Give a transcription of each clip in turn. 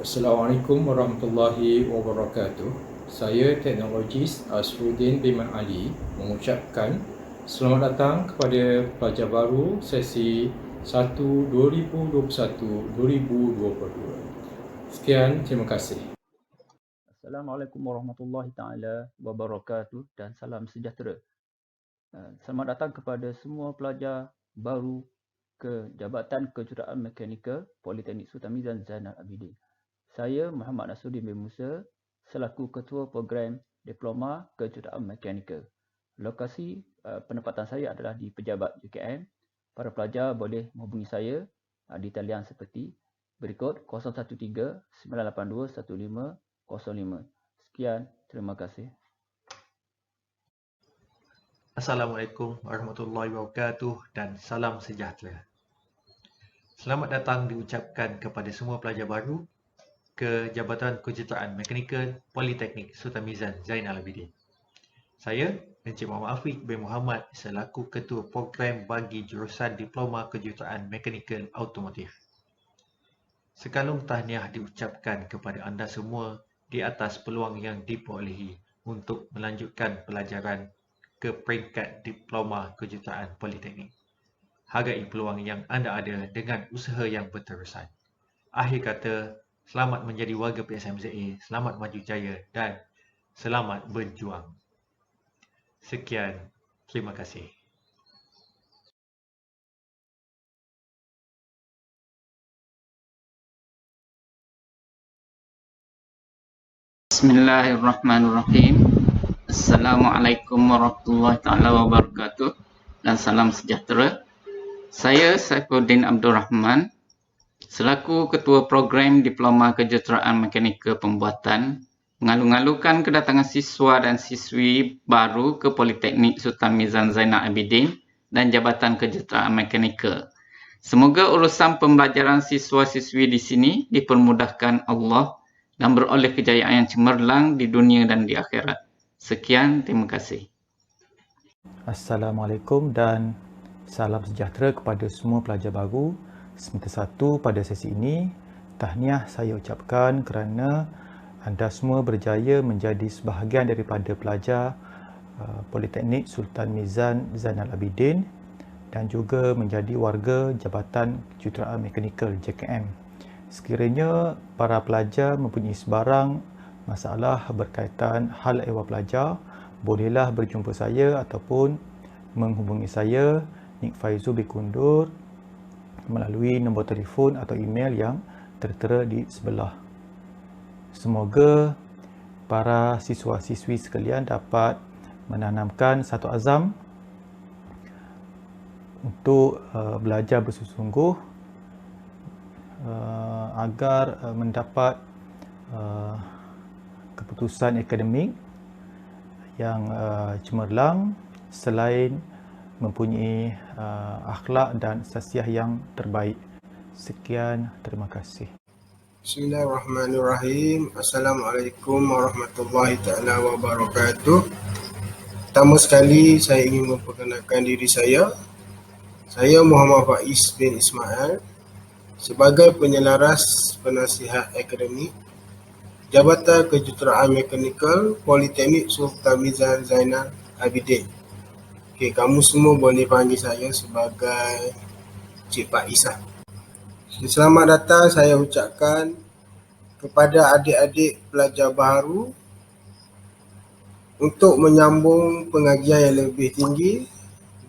Assalamualaikum warahmatullahi wabarakatuh. Saya teknologis Asruddin bin Ali mengucapkan selamat datang kepada pelajar baru sesi 1 2021-2022. Sekian, terima kasih. Assalamualaikum warahmatullahi taala wabarakatuh dan salam sejahtera. Selamat datang kepada semua pelajar baru ke Jabatan Kejuruteraan Mekanikal Politeknik Sultan Mizan Zainal Abidin. Saya Muhammad Nasruddin bin Musa selaku Ketua Program Diploma Kejuruteraan Mekanikal. Lokasi penempatan saya adalah di Pejabat JKM. Para pelajar boleh menghubungi saya di talian seperti berikut 013 982 1505. Sekian, terima kasih. Assalamualaikum warahmatullahi wabarakatuh dan salam sejahtera. Selamat datang diucapkan kepada semua pelajar baru ke Jabatan Kejuruteraan Mekanikal Politeknik Sultan Mizan Zainal Abidin. Saya, Encik Muhammad Afiq bin Muhammad selaku Ketua Program bagi Jurusan Diploma Kejuruteraan Mekanikal Automotif. Sekalung tahniah diucapkan kepada anda semua di atas peluang yang diperolehi untuk melanjutkan pelajaran ke peringkat Diploma Kejuruteraan Politeknik. Hargai peluang yang anda ada dengan usaha yang berterusan. Akhir kata, selamat menjadi warga PSMZA, selamat maju jaya dan selamat berjuang. Sekian, terima kasih. Bismillahirrahmanirrahim. Assalamualaikum warahmatullahi taala wabarakatuh dan salam sejahtera. Saya Saifuddin Abdul Rahman selaku Ketua Program Diploma Kejuruteraan Mekanikal Pembuatan mengalu-alukan kedatangan siswa dan siswi baru ke Politeknik Sultan Mizan Zainal Abidin dan Jabatan Kejuruteraan Mekanikal. Semoga urusan pembelajaran siswa-siswi di sini dipermudahkan Allah dan beroleh kejayaan yang cemerlang di dunia dan di akhirat. Sekian, terima kasih. Assalamualaikum dan salam sejahtera kepada semua pelajar baru semester 1 pada sesi ini. Tahniah saya ucapkan kerana anda semua berjaya menjadi sebahagian daripada pelajar Politeknik Sultan Mizan Zainal Abidin dan juga menjadi warga Jabatan Kejuruteraan Mekanikal JKM. Sekiranya para pelajar mempunyai sebarang masalah berkaitan hal ehwal pelajar, bolehlah berjumpa saya ataupun menghubungi saya, Nik Faizul Bikundur, melalui nombor telefon atau email yang tertera di sebelah. Semoga para siswa-siswi sekalian dapat menanamkan satu azam untuk belajar bersungguh-sungguh agar mendapat keputusan akademik yang cemerlang selain mempunyai akhlak dan sasiah yang terbaik. Sekian, terima kasih. Bismillahirrahmanirrahim. Assalamualaikum warahmatullahi taala wabarakatuh. Pertama sekali saya ingin memperkenalkan diri saya. Saya Muhammad Faiz bin Ismail sebagai penyelaras penasihat akademik Jabatan Kejuruteraan Mekanikal Politeknik Sultan Mizan Zainal Abidin. Okey, kamu semua boleh panggil saya sebagai Cik Pak Isah. Selamat datang saya ucapkan kepada adik-adik pelajar baru untuk menyambung pengajian yang lebih tinggi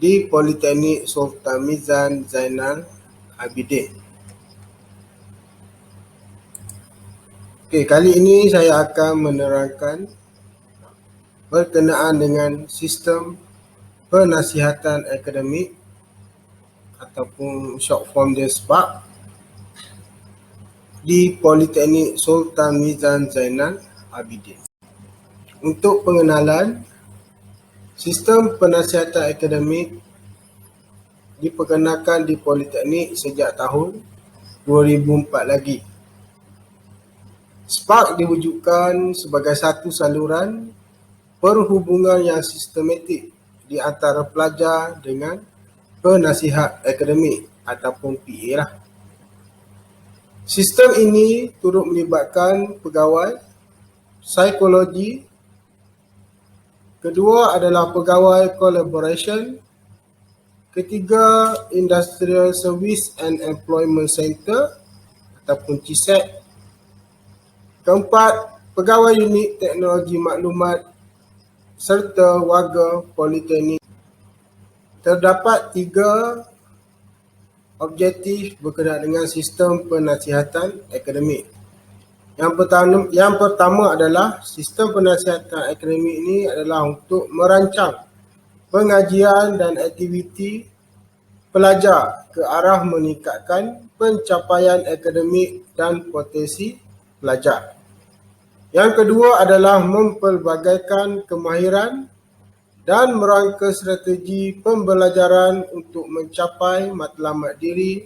di Politeknik Sultan Mizan Zainal Abidin. Okey, kali ini saya akan menerangkan berkenaan dengan sistem penasihatan akademik ataupun short form dia SPAK di Politeknik Sultan Mizan Zainal Abidin. Untuk pengenalan, sistem penasihatan akademik diperkenalkan di Politeknik sejak tahun 2004 lagi. SPAK diwujudkan sebagai satu saluran perhubungan yang sistematik di antara pelajar dengan penasihat akademik ataupun PA lah. Sistem ini turut melibatkan pegawai, psikologi. Kedua adalah pegawai collaboration. Ketiga, Industrial Service and Employment Center ataupun CSEC. Keempat, pegawai unit teknologi maklumat serta warga politeknik. Terdapat 3 objektif berkenaan dengan sistem penasihatan akademik. Yang pertama adalah sistem penasihatan akademik ini adalah untuk merancang pengajian dan aktiviti pelajar ke arah meningkatkan pencapaian akademik dan potensi pelajar. Yang kedua adalah mempelbagaikan kemahiran dan merangka strategi pembelajaran untuk mencapai matlamat diri.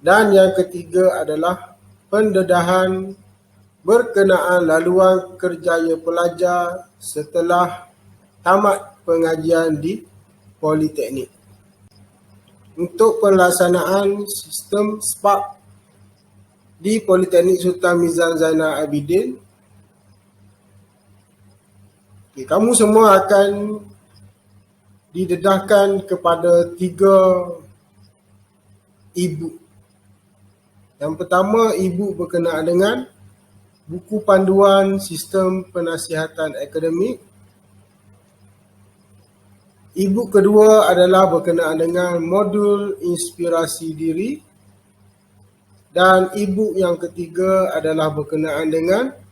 Dan yang ketiga adalah pendedahan berkenaan laluan kerjaya pelajar setelah tamat pengajian di politeknik. Untuk pelaksanaan sistem SPARK di Politeknik Sultan Mizan Zainal Abidin, kamu semua akan didedahkan kepada 3 e-book. Yang pertama, e-book berkenaan dengan buku panduan sistem penasihatan akademik. E-book kedua adalah berkenaan dengan modul inspirasi diri. Dan e-book yang ketiga adalah berkenaan dengan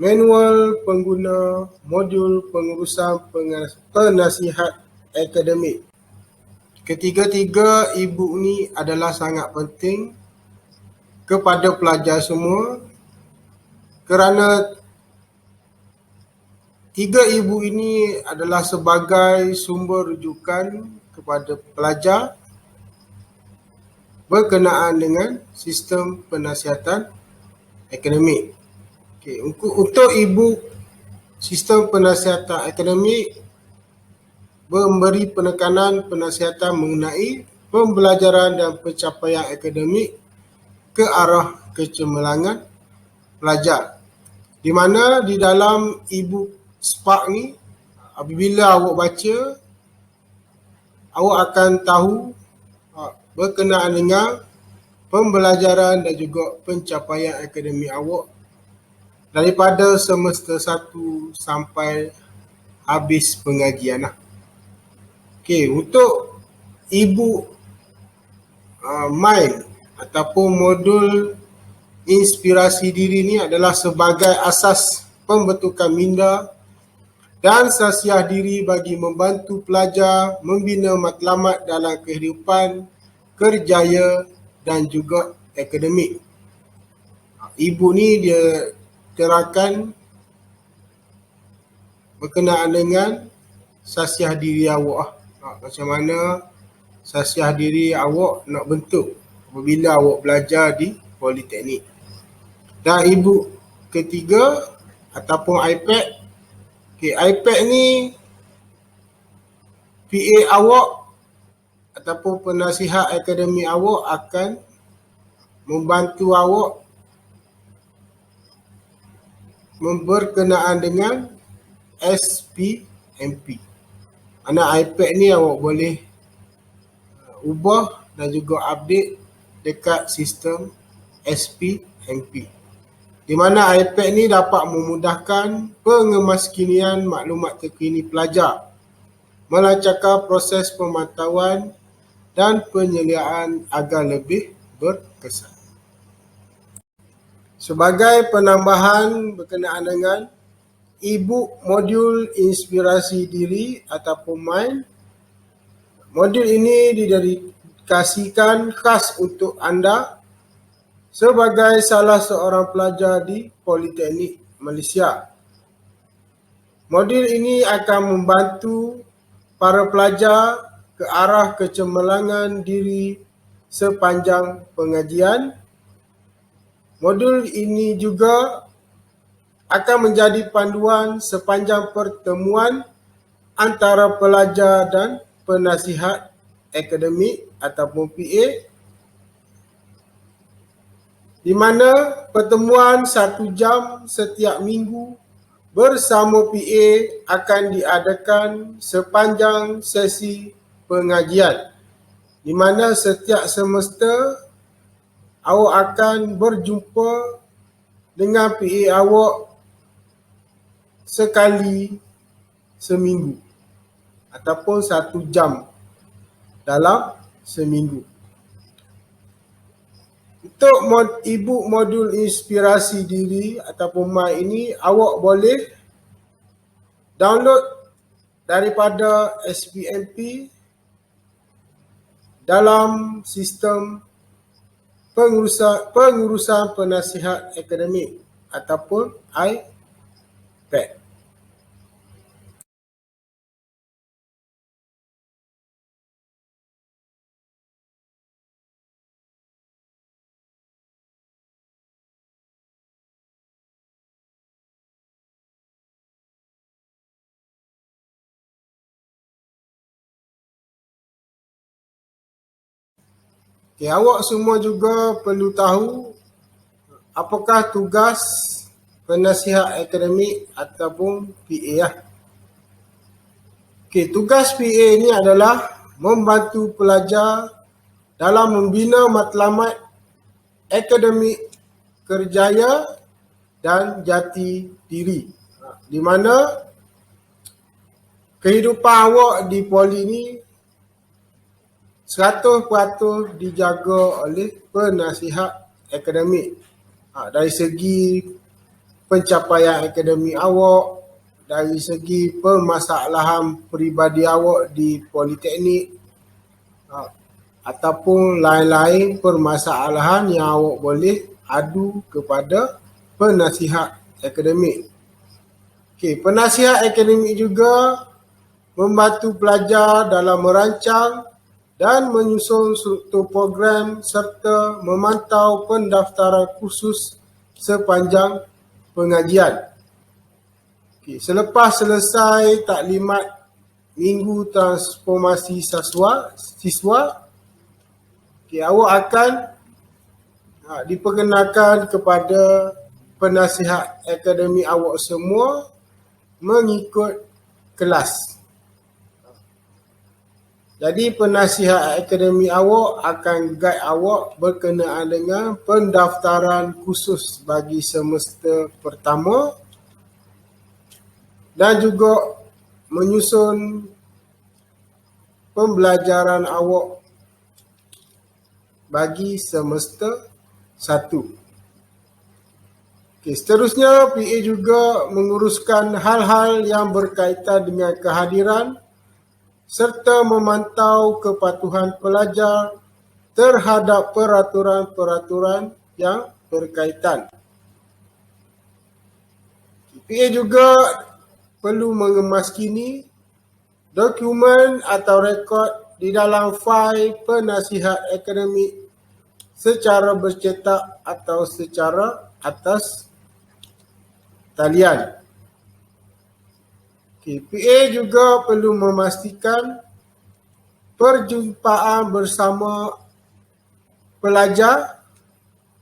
manual pengguna modul pengurusan penasihat akademik. Ketiga-tiga e-book ni adalah sangat penting kepada pelajar semua kerana 3 e-book ini adalah sebagai sumber rujukan kepada pelajar berkenaan dengan sistem penasihatan akademik. Okay. Untuk e-book sistem penasihatan akademik memberi penekanan penasihatan mengenai pembelajaran dan pencapaian akademik ke arah kecemerlangan pelajar. Di mana di dalam e-book SPARK ni, apabila awak baca, awak akan tahu berkenaan dengan pembelajaran dan juga pencapaian akademik awak daripada semester 1 sampai habis pengajian. Okey, untuk e-book MIND ataupun modul inspirasi diri ni adalah sebagai asas pembentukan minda dan sasiah diri bagi membantu pelajar membina matlamat dalam kehidupan kerjaya dan juga akademik. E-book ni dia terangkan berkenaan dengan sasiah diri awak. Macam mana sasiah diri awak nak bentuk apabila awak belajar di politeknik. Dan e-book ketiga ataupun iPad. Okay, iPad ni PA awak ataupun penasihat akademik awak akan membantu awak berkenaan dengan SPMP. Mana iPad ni awak boleh ubah dan juga update dekat sistem SPMP. Di mana iPad ni dapat memudahkan pengemaskinian maklumat terkini pelajar, melancarkan proses pemantauan dan penyeliaan agar lebih berkesan. Sebagai penambahan berkenaan dengan e-book modul inspirasi diri ataupun MIND, modul ini didedikasikan khas untuk anda sebagai salah seorang pelajar di Politeknik Malaysia. Modul ini akan membantu para pelajar ke arah kecemerlangan diri sepanjang pengajian. Modul ini juga akan menjadi panduan sepanjang pertemuan antara pelajar dan penasihat akademik ataupun PA di mana pertemuan 1 jam setiap minggu bersama PA akan diadakan sepanjang sesi pengajian, di mana setiap semester awak akan berjumpa dengan PA awak sekali seminggu ataupun 1 jam dalam seminggu. Untuk ibu modul inspirasi diri ataupun MY ini, awak boleh download daripada SPMP dalam sistem pengurusan penasihat akademik ataupun iPad. Okay, awak semua juga perlu tahu apakah tugas penasihat akademik ataupun PA lah. Okay, tugas PA ni adalah membantu pelajar dalam membina matlamat akademik kerjaya dan jati diri, di mana kehidupan awak di poli ni 100% dijaga oleh penasihat akademik. Dari segi pencapaian akademik awak, dari segi permasalahan peribadi awak di politeknik, ataupun lain-lain permasalahan yang awak boleh adu kepada penasihat akademik. Okay, penasihat akademik juga membantu pelajar dalam merancang dan menyusun struktur program serta memantau pendaftaran kursus sepanjang pengajian. Okay, selepas selesai taklimat minggu transformasi siswa, okay, awak akan diperkenalkan kepada penasihat akademik awak semua mengikut kelas. Jadi penasihat akademik awak akan guide awak berkenaan dengan pendaftaran khusus bagi semester pertama dan juga menyusun pembelajaran awak bagi semester 1. Okay, seterusnya PA juga menguruskan hal-hal yang berkaitan dengan kehadiran serta memantau kepatuhan pelajar terhadap peraturan-peraturan yang berkaitan. PA juga perlu mengemaskini dokumen atau rekod di dalam fail penasihat akademik secara bercetak atau secara atas talian. PA juga perlu memastikan perjumpaan bersama pelajar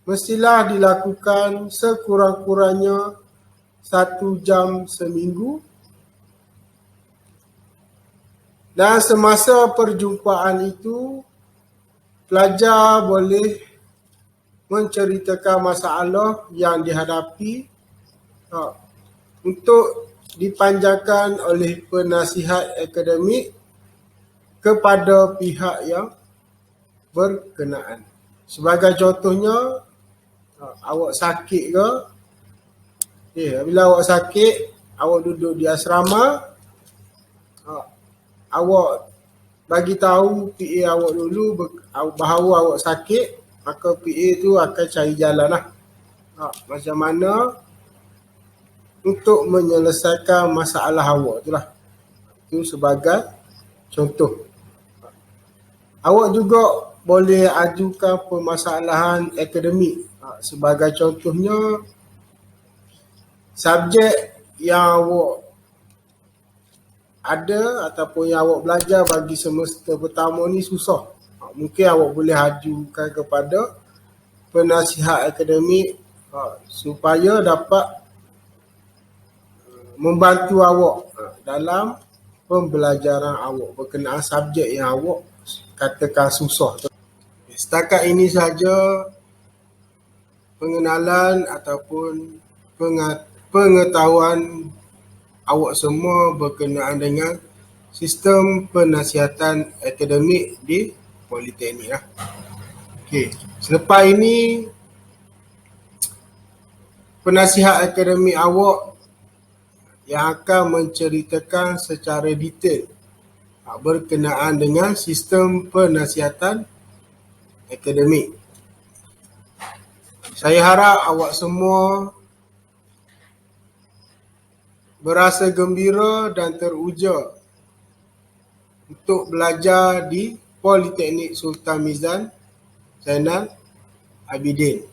mestilah dilakukan sekurang-kurangnya 1 jam seminggu, dan semasa perjumpaan itu pelajar boleh menceritakan masalah yang dihadapi untuk dipanjangkan oleh penasihat akademik kepada pihak yang berkenaan. Sebagai contohnya, awak sakit ke? Bila awak sakit, awak duduk di asrama, awak bagi tahu PA awak dulu bahawa awak sakit, maka PA tu akan cari jalan lah. Macam mana untuk menyelesaikan masalah awak tu lah. Itu sebagai contoh. Awak juga boleh ajukan permasalahan akademik. Sebagai contohnya, subjek yang awak ada ataupun yang awak belajar bagi semester pertama ni susah. Mungkin awak boleh ajukan kepada penasihat akademik supaya dapat membantu awak dalam pembelajaran awak berkenaan subjek yang awak katakan susah. Setakat ini saja pengenalan ataupun pengetahuan awak semua berkenaan dengan sistem penasihatan akademik di Politeknik. Okey, selepas ini penasihat akademik awak yang akan menceritakan secara detail berkenaan dengan sistem penasihatan akademik. Saya harap awak semua berasa gembira dan teruja untuk belajar di Politeknik Sultan Mizan Zainal Abidin.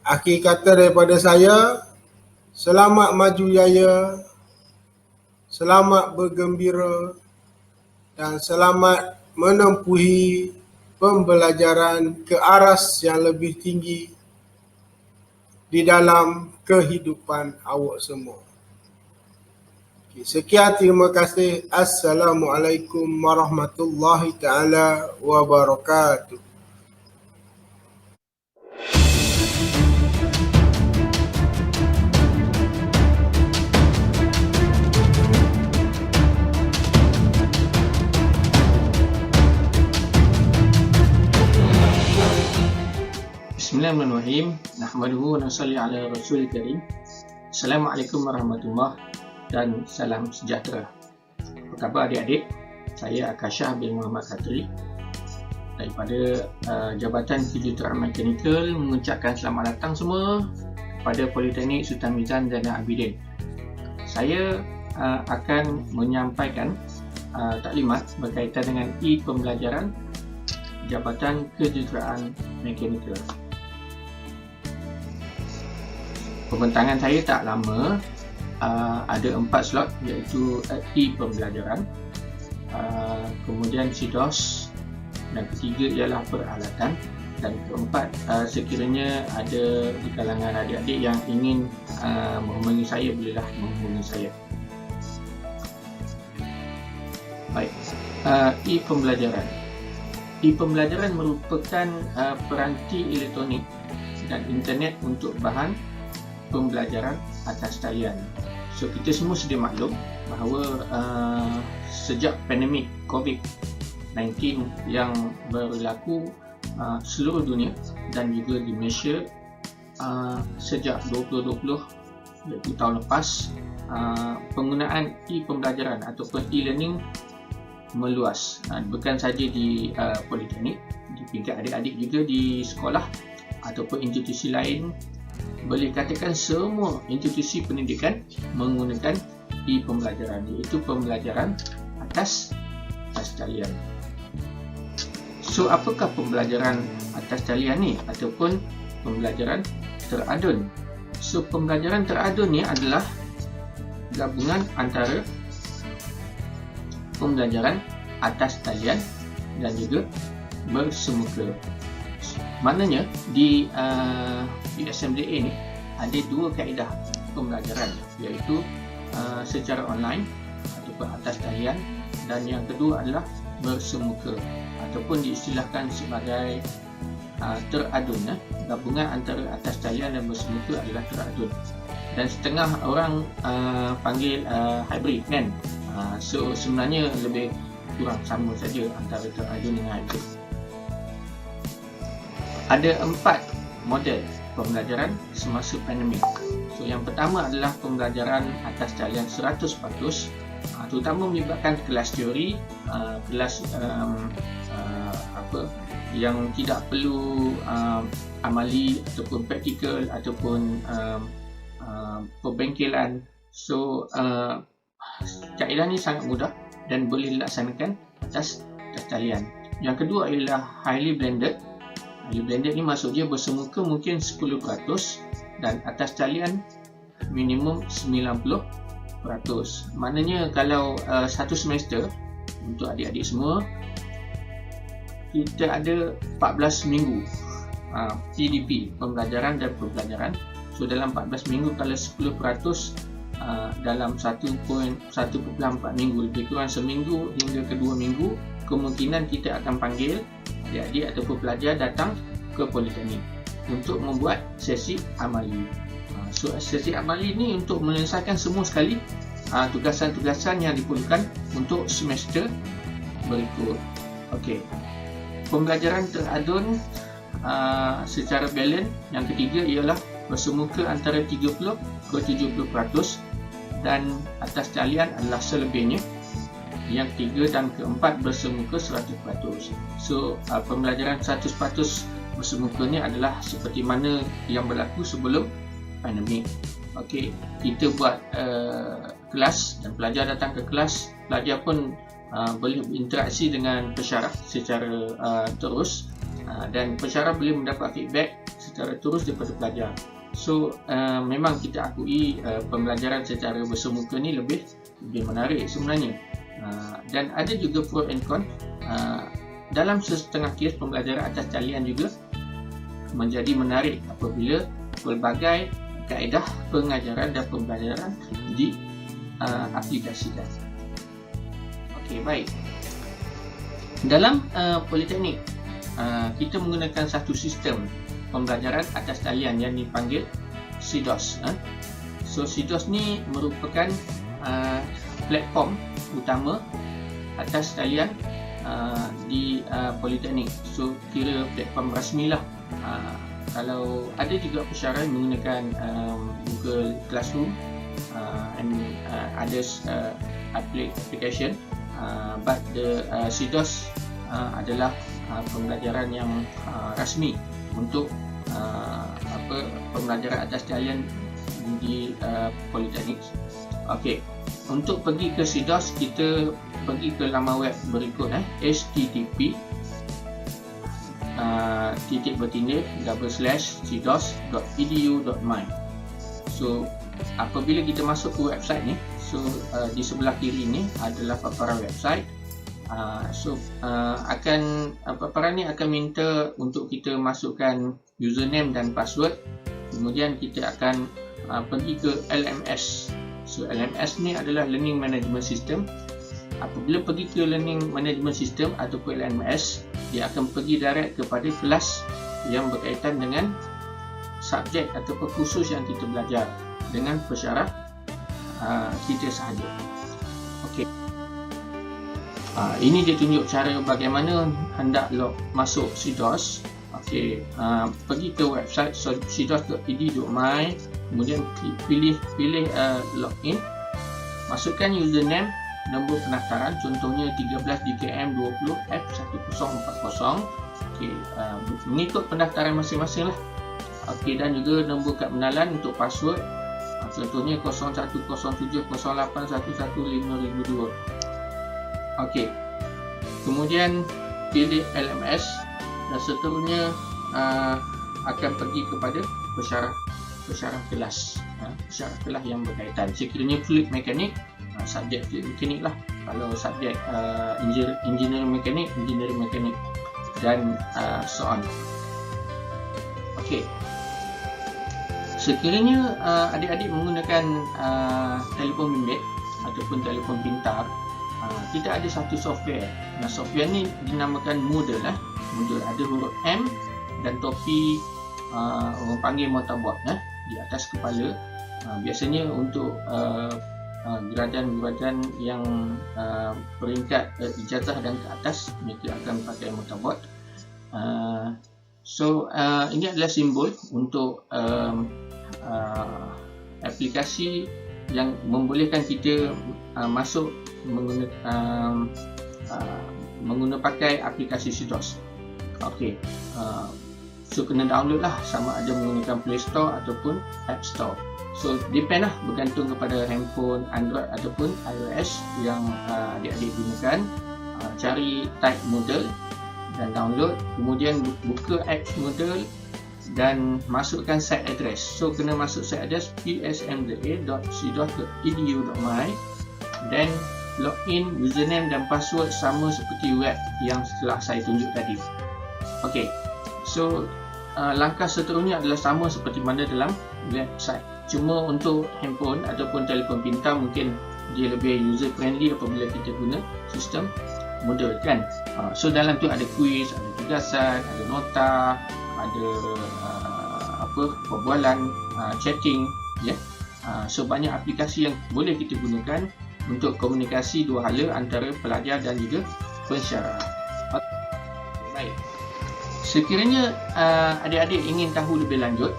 Akhir kata daripada saya, selamat maju jaya, selamat bergembira dan selamat menempuhi pembelajaran ke aras yang lebih tinggi di dalam kehidupan awak semua. Sekian, terima kasih. Assalamualaikum warahmatullahi taala wabarakatuh. Bismillahirrahmanirrahim. Nahmaduhu wa nusalli ala rasulil karim. Assalamualaikum warahmatullahi dan salam sejahtera. Apa khabar adik-adik? Saya Akashah bin Muhammad Khatri daripada Jabatan Kejuruteraan Mekanikal mengucapkan selamat datang semua pada Politeknik Sultan Mizan Zainal Abidin. Saya akan menyampaikan taklimat berkaitan dengan pembelajaran Jabatan Kejuruteraan Mekanikal. Pembentangan saya tak lama, ada 4 slot, iaitu pembelajaran, kemudian CDOS, dan ketiga ialah peralatan, dan keempat sekiranya ada di kalangan adik-adik yang ingin menghubungi saya, bolehlah menghubungi saya. Baik, pembelajaran. Pembelajaran merupakan peranti elektronik dan internet untuk bahan pembelajaran atas talian. So, kita semua sedia maklum bahawa sejak pandemik COVID-19 yang berlaku seluruh dunia dan juga di Malaysia sejak 2020, iaitu tahun lepas, penggunaan pembelajaran ataupun e-learning meluas, bukan saja di politeknik, di tingkat adik-adik juga di sekolah ataupun institusi lain. Boleh katakan semua institusi pendidikan menggunakan pembelajaran, iaitu pembelajaran atas talian. So, apakah pembelajaran atas talian ni ataupun pembelajaran teradun? So, pembelajaran teradun ni adalah gabungan antara pembelajaran atas talian dan juga bersemuka. Maknanya di SMDA ni ada 2 kaedah pembelajaran, iaitu secara online ataupun atas talian, dan yang kedua adalah bersemuka ataupun diistilahkan sebagai teradun. Gabungan antara atas talian dan bersemuka adalah teradun, dan setengah orang panggil hybrid kan. So, sebenarnya lebih kurang sama saja antara teradun dengan hybrid. Ada 4 model pembelajaran semasa pandemik. So, yang pertama adalah pembelajaran atas talian 100%, terutama melibatkan kelas teori, kelas yang tidak perlu amali ataupun praktikal ataupun perbengkelan. So, kaedah ni sangat mudah dan boleh dilaksanakan atas talian. Yang kedua ialah highly blended. Highly blended ni maksud dia bersemuka mungkin 10% dan atas talian minimum 90%. Maknanya kalau satu semester untuk adik-adik semua, kita ada 14 minggu PDP, pembelajaran dan pembelajaran. So dalam 14 minggu kalau 10% dalam 1.4 minggu, lebih kurang seminggu hingga ke 2 minggu, kemungkinan kita akan panggil adik-adik ataupun pelajar datang ke Politeknik untuk membuat sesi amali. So sesi amali ini untuk menyelesaikan semua sekali tugasan-tugasan yang diperlukan untuk semester berikut. Okey. Pembelajaran teradun secara balance yang ketiga ialah bersemuka antara 30 ke 70% dan atas talian adalah selebihnya. Yang ketiga dan keempat bersemuka 100%. So pembelajaran 100% bersemuka ni adalah seperti mana yang berlaku sebelum pandemik. Okey, kita buat kelas dan pelajar datang ke kelas, pelajar pun boleh berinteraksi dengan pensyarah secara terus dan pensyarah boleh mendapat feedback secara terus daripada pelajar. So memang kita akui pembelajaran secara bersemuka ni lebih menarik sebenarnya. Dan ada juga pro and con. Dalam setengah kes pembelajaran atas talian juga menjadi menarik apabila pelbagai kaedah pengajaran dan pembelajaran diaplikasikan. Okey, baik. Dalam Politeknik kita menggunakan satu sistem pembelajaran atas talian yang dipanggil CDOS. So CDOS ni merupakan platform utama atas talian di Politeknik. So kira platform rasmi lah. Kalau ada juga pensyarah menggunakan Google Classroom and others application, but the CDOS adalah pembelajaran yang rasmi untuk pembelajaran atas talian di Politeknik. Okey, untuk pergi ke CDOS kita pergi ke laman web berikut http://cdos.edu.my. So apabila kita masuk ke website ni, so di sebelah kiri ni adalah paparan website. Paparan ni akan minta untuk kita masukkan username dan password. Kemudian kita akan pergi ke LMS. So LMS ni adalah Learning Management System. Apabila pergi ke Learning Management System ataupun LMS, dia akan pergi direct kepada kelas yang berkaitan dengan subjek ataupun kursus yang kita belajar dengan pensyarah kita sahaja. Okey. Ini dia tunjuk cara bagaimana hendak masuk CDOS. Okey, pergi ke website cdos.edu.my, kemudian pilih login, masukkan username, nombor pendaftaran, contohnya 13DKM20F1040. Okey, mengikut pendaftaran masing-masing lah. Okey, dan juga nombor kad pengenalan untuk password, contohnya 010708115002. Okey, kemudian pilih LMS dan seterusnya akan pergi kepada pensyarah kelas, pensyarah kelas yang berkaitan. Sekiranya fluid mekanik, subjek fluid mekanik lah. Kalau subjek engineering mekanik dan so on. Okey, sekiranya adik-adik menggunakan telefon bimbit ataupun telefon pintar, kita ada satu software. Software ni dinamakan Moodle. Moodle ada huruf M dan topi orang panggil mortarboard di atas kepala. Biasanya untuk graduan yang peringkat ijazah dan ke atas, mereka akan pakai mortarboard. Ini adalah simbol untuk aplikasi yang membolehkan kita masuk menggunakan pakai aplikasi CDOS. Okey, so kena download lah, sama ada menggunakan Play Store ataupun App Store. So depend lah, bergantung kepada handphone Android ataupun iOS yang adik-adik gunakan. Cari type Moodle dan download, kemudian buka apps Moodle dan masukkan site address. So kena masuk site address psmda.cdos.edu.my dan login username dan password sama seperti web yang telah saya tunjuk tadi. Okey, so langkah seterusnya adalah sama seperti mana dalam website. Cuma untuk handphone ataupun telefon pintar mungkin dia lebih user friendly apabila kita guna sistem Moodle kan. So dalam tu ada quiz, ada tugasan, ada nota, ada perbualan, chatting, ya. So banyak aplikasi yang boleh kita gunakan untuk komunikasi dua hala antara pelajar dan juga pensyarah. Baik. Sekiranya adik-adik ingin tahu lebih lanjut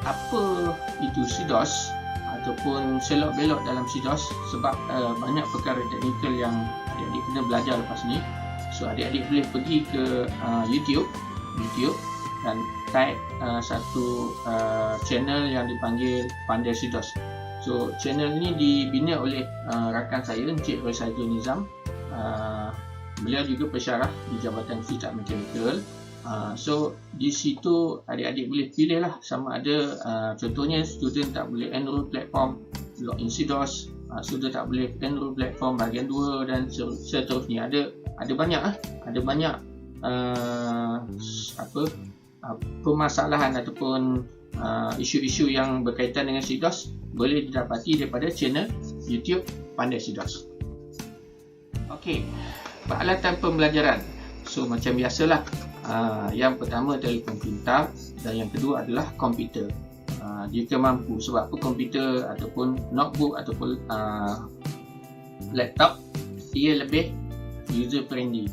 apa itu CDOS ataupun selok-belok dalam CDOS, sebab banyak perkara teknikal yang adik-adik kena belajar lepas ni. So adik-adik boleh pergi ke YouTube dan type satu channel yang dipanggil Pandai CDOS. So channel ini dibina oleh rakan saya, Encik Roy Saidul Nizam. Beliau juga pensyarah di Jabatan Fizik Mekanikal. So di situ adik-adik boleh pilih lah sama ada contohnya student tak boleh enroll platform login CDOS, student tak boleh enroll platform bahagian 2 dan seterusnya. Ada banyak permasalahan ataupun isu-isu yang berkaitan dengan CDOS boleh didapati daripada channel YouTube Pandai CDOS. Okey, peralatan pembelajaran. So macam biasalah, yang pertama telefon pintar dan yang kedua adalah komputer. Jika mampu, sebab apa komputer ataupun notebook ataupun laptop ia lebih user friendly,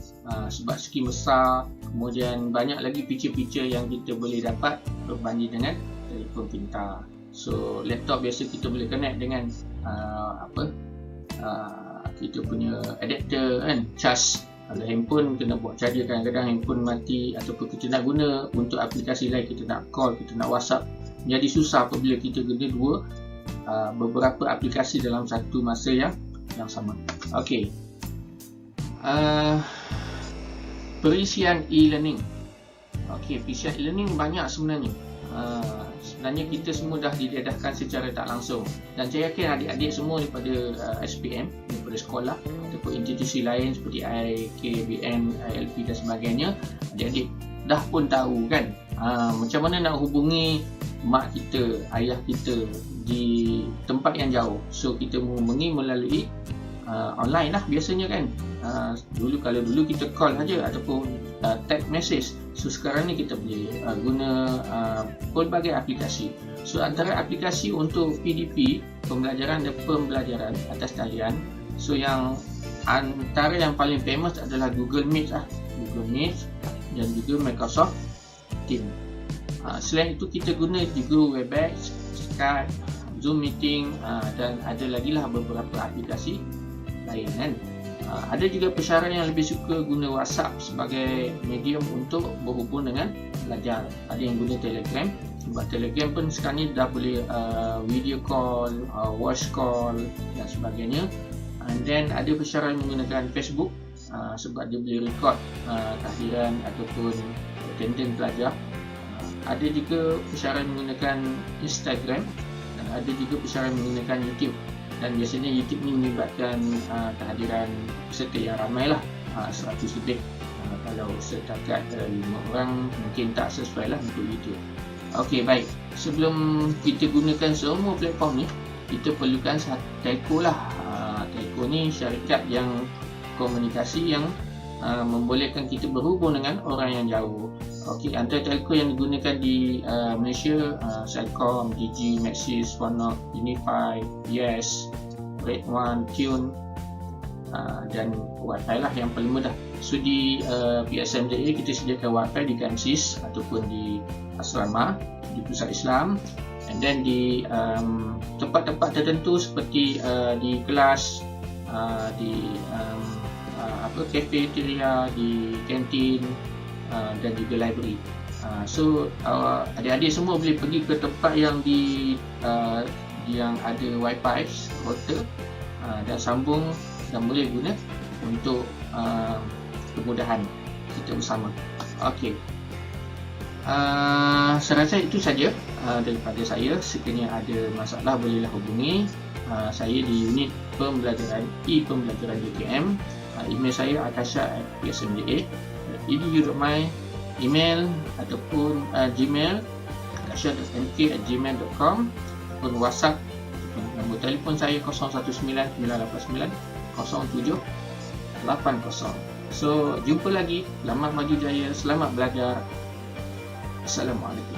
sebab skrin besar, kemudian banyak lagi feature-feature yang kita boleh dapat berbanding dengan telefon pintar. So laptop biasa kita boleh connect dengan kita punya adapter kan, charge. Kalau handphone kena buat charger, kadang-kadang handphone mati ataupun kita nak guna untuk aplikasi lain, kita nak call, kita nak WhatsApp, jadi susah apabila kita guna beberapa aplikasi dalam satu masa yang sama. Okey. Perisian e-learning. Okey, perisian e-learning banyak sebenarnya. Sebenarnya kita semua dah didedahkan secara tak langsung, dan saya yakin adik-adik semua daripada SPM, daripada sekolah ataupun institusi lain seperti IKBM, ILP dan sebagainya, adik-adik dah pun tahu kan macam mana nak hubungi mak kita, ayah kita di tempat yang jauh. So kita menghubungi melalui online lah biasanya kan. Kalau dulu kita call saja ataupun text message. So sekarang ni kita boleh guna pelbagai aplikasi. So antara aplikasi untuk PDP, pembelajaran dan pembelajaran atas talian, so yang antara yang paling famous adalah Google Meet lah, Google Meet dan juga Microsoft Teams. Selain itu kita guna juga Webex, Skype, Zoom Meeting, dan ada lagi lah beberapa aplikasi lain kan. Ada juga pensyarah yang lebih suka guna WhatsApp sebagai medium untuk berhubung dengan pelajar. Ada yang guna Telegram, sebab Telegram pun sekarang ni dah boleh video call, voice call dan sebagainya. And then ada pensyarah yang menggunakan Facebook sebab dia boleh record tahdiran ataupun attendance pelajar. Ada juga pensyarah yang menggunakan Instagram dan ada juga pensyarah yang menggunakan YouTube. Dan biasanya YouTube ni melibatkan kehadiran peserta yang ramai lah, 100 lebih. Kalau setakat 5 orang mungkin tak sesuai lah untuk YouTube. Okey, baik. Sebelum kita gunakan semua platform ni, kita perlukan telco lah. Telco ni syarikat yang komunikasi yang membolehkan kita berhubung dengan orang yang jauh. Okey, antara telco yang digunakan di Malaysia, Celcom, Digi, Maxis, Phonak, Unify, Yes, Red One, Tune, dan Wi-Fi lah yang paling mudah. So di PSMJA kita sediakan Wi-Fi di KMSIS ataupun di asrama, di pusat Islam, and then di tempat-tempat tertentu seperti di kelas, di cafeteria, di kantin, dan juga library. So adik-adik semua boleh pergi ke tempat yang yang ada wifi router dan sambung dan boleh guna untuk kemudahan kita bersama. Okey, saya rasa itu saja daripada saya. Sekiranya ada masalah bolehlah hubungi saya di unit pembelajaran e-pembelajaran UKM. Email saya atasha@psmja.edu.my email ataupun Gmail syad.mk@gmail.com ataupun WhatsApp ataupun nombor telefon saya 0199800780. So, jumpa lagi. Selamat maju jaya, selamat belajar. Assalamualaikum.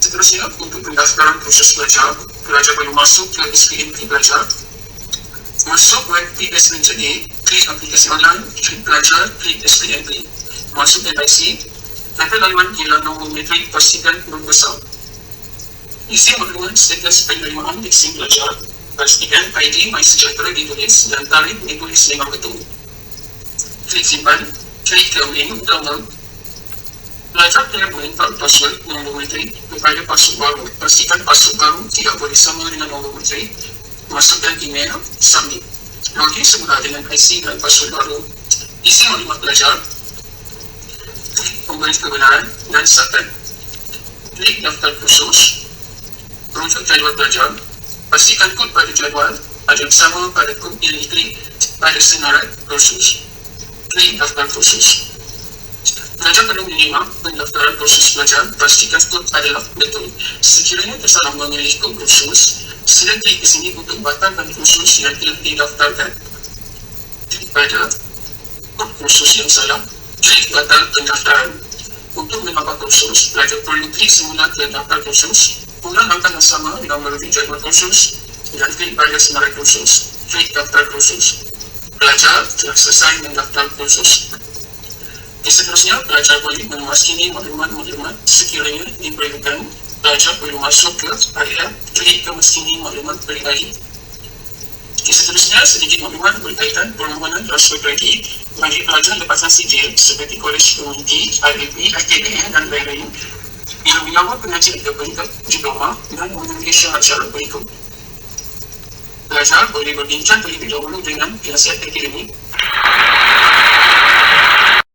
Seterusnya, untuk pendaftaran proses belajar, pelajar boleh masuk ke SPMP Belajar. Masuk web PS.a, klik aplikasi online, klik belajar, klik SPMP. Masuk NIC, tempel laluan ialah nombor metrik pastikan huruf besar. Isi maklumat status penerimaan vaksin belajar, pastikan ID MySejahtera ditulis dan tarikh ditulis memang betul. Klik simpan, klik domain download. Pelajar tidak boleh letak password nombor metrik kepada password baru. Pastikan password baru tidak boleh sama dengan nombor metrik. Masukkan email, submit. Login semula dengan IC dan password baru. Isi maklumat belajar. Klik pemberi kebenaran dan submit. Klik daftar kursus. Rujuk jadual belajar. Pastikan kod pada jadual ada sama pada kod yang diklik pada senarai kursus. Klik daftar kursus. Pelajar perlu menyimak pendaftaran kursus belajar, pastikan kod adalah betul. Sekiranya tersalah memilih kod kursus, sila klik di sini untuk batalkan kursus yang telah didaftarkan. Klik pada kod kursus yang salah, klik batal pendaftaran. Untuk menambah kursus, pelajar perlu klik semula ke daftar kursus, ulang langkah yang sama dengan merujuk jadual kursus, dan klik pada senarai kursus. Klik daftar kursus. Pelajar telah selesai mendaftar kursus. Seterusnya, pelajar boleh memaskini maklumat-maklumat sekiranya diperlukan. Pelajar boleh masuk ke area klik memaskini maklumat peribadi. Seterusnya, sedikit maklumat berkaitan permohonan transfer kredit bagi pelajar lepasan sijil seperti Kolej Komuniti, IDP, IKBN dan lain-lain. Bila awak pengajian ke peringkat diploma dan memenuhi syarat-syarat berikut. Pelajar boleh berbincang terlebih dahulu dengan penasihat akademik